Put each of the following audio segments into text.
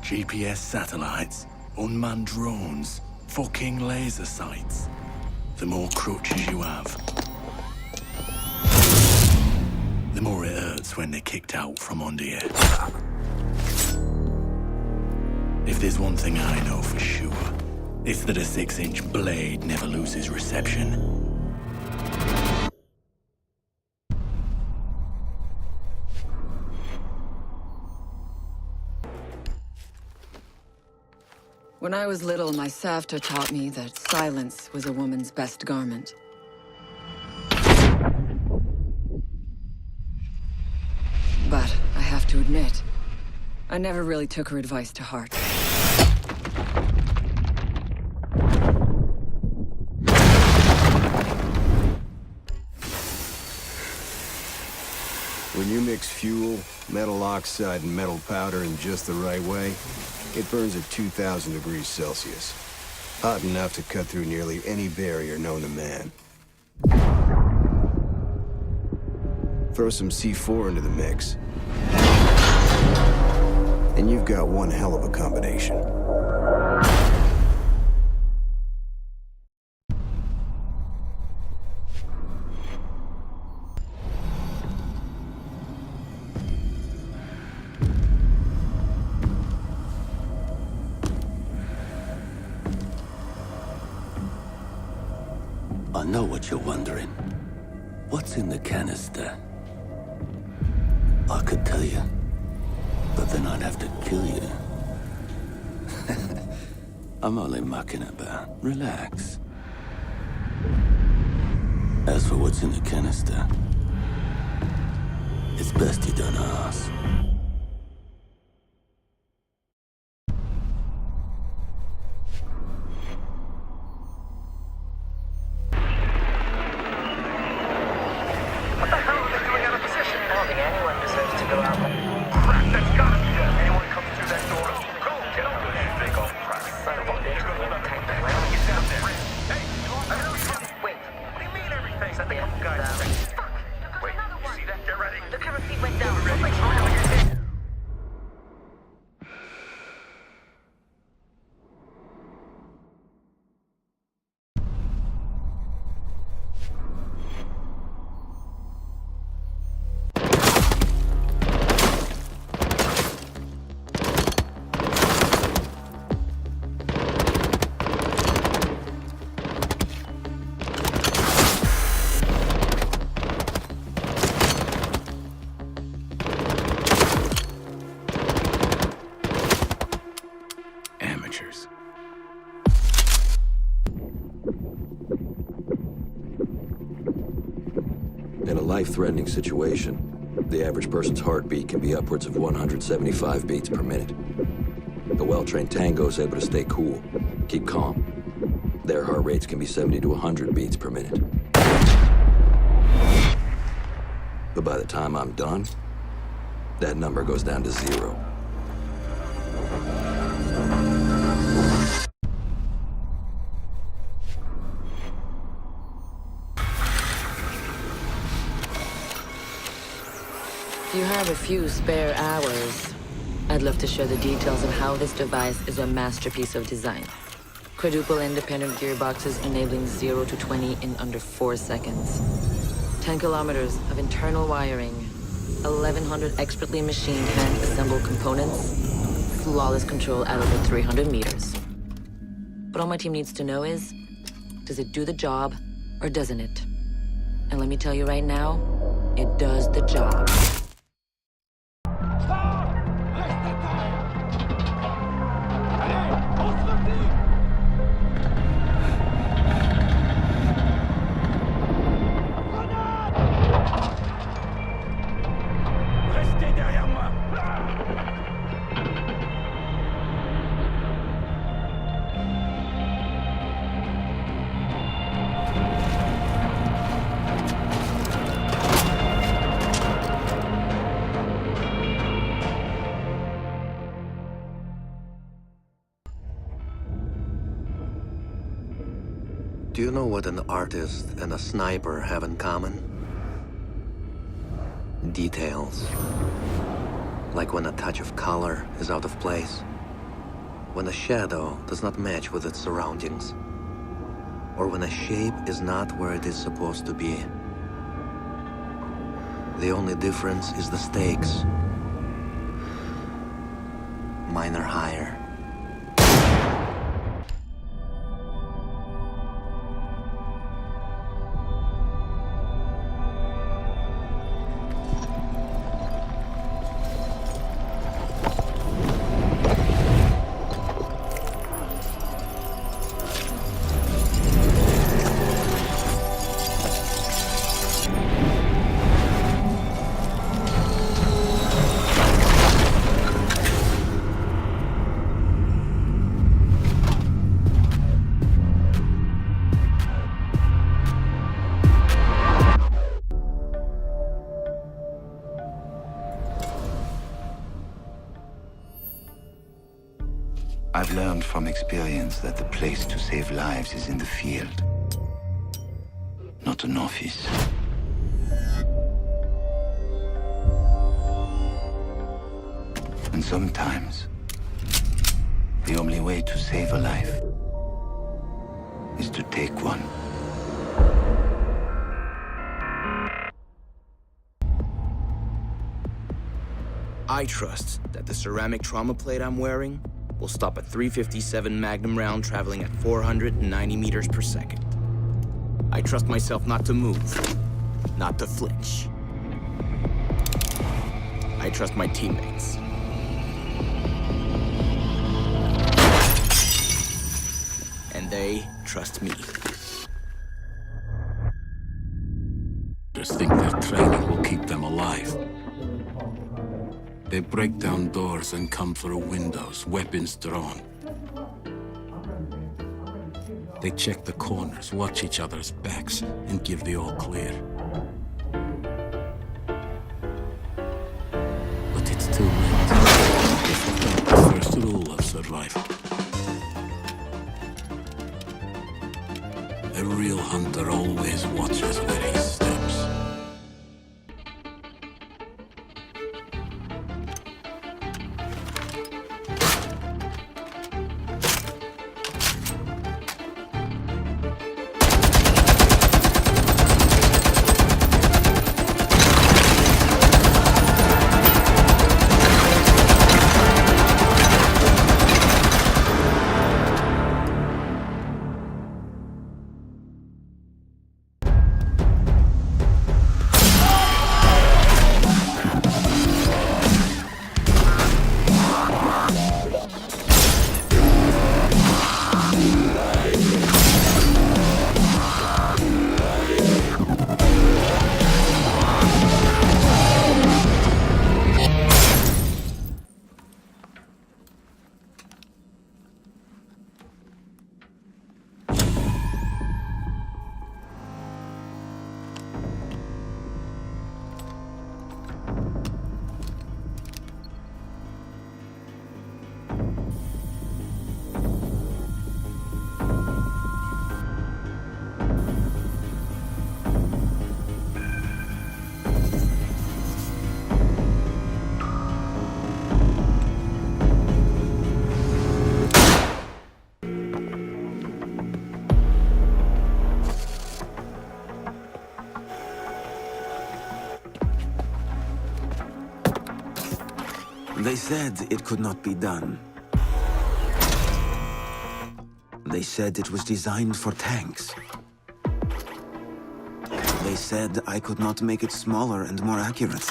GPS satellites, unmanned drones, fucking laser sights. The more crutches you have, the more it hurts when they're kicked out from under you. If there's one thing I know for sure, it's that a 6-inch blade never loses reception. When I was little, my Savta taught me that silence was a woman's best garment. But I have to admit, I never really took her advice to heart. When you mix fuel, metal oxide, and metal powder in just the right way, it burns at 2,000 degrees Celsius. Hot enough to cut through nearly any barrier known to man. Throw some C4 into the mix, and you've got one hell of a combination. I know what you're wondering. What's in the canister? I could tell you, but then I'd have to kill you. I'm only mucking about. Relax. As for what's in the canister, it's best you don't ask. In a life-threatening situation, the average person's heartbeat can be upwards of 175 beats per minute. A well-trained tango is able to stay cool, keep calm. Their heart rates can be 70 to 100 beats per minute. But by the time I'm done, that number goes down to 0. If you have a few spare hours, I'd love to share the details of how this device is a masterpiece of design. Quadruple independent gearboxes enabling 0 to 20 in under 4 seconds. 10 kilometers of internal wiring, 1,100 expertly machined hand-assembled components, flawless control at over 300 meters. But all my team needs to know is, does it do the job or doesn't it? And let me tell you right now, it does the job. Do you know what an artist and a sniper have in common? Details. Like when a touch of color is out of place, When a shadow does not match with its surroundings, or when a shape is not where it is supposed to be. The only difference is the stakes. Mine are higher. I've learned from experience that the place to save lives is in the field, not an office. And sometimes, the only way to save a life is to take one. I trust that the ceramic trauma plate I'm wearing will stop a .357 Magnum round traveling at 490 meters per second. I trust myself not to move, not to flinch. I trust my teammates. And they trust me. Just think their training will keep them alive. They break down doors and come through windows, weapons drawn. They check the corners, watch each other's backs, and give the all clear. But it's too late. They forgot the first rule of survival. A real hunter always watches where he steps. They said it could not be done. They said it was designed for tanks. They said I could not make it smaller and more accurate.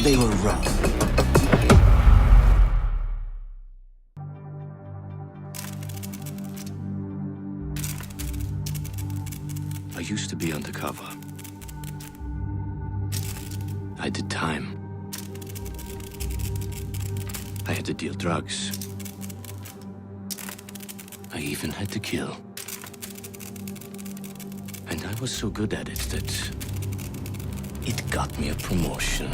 They were wrong. I used to be undercover. I did time. I had to deal drugs. I even had to kill. And I was so good at it that it got me a promotion.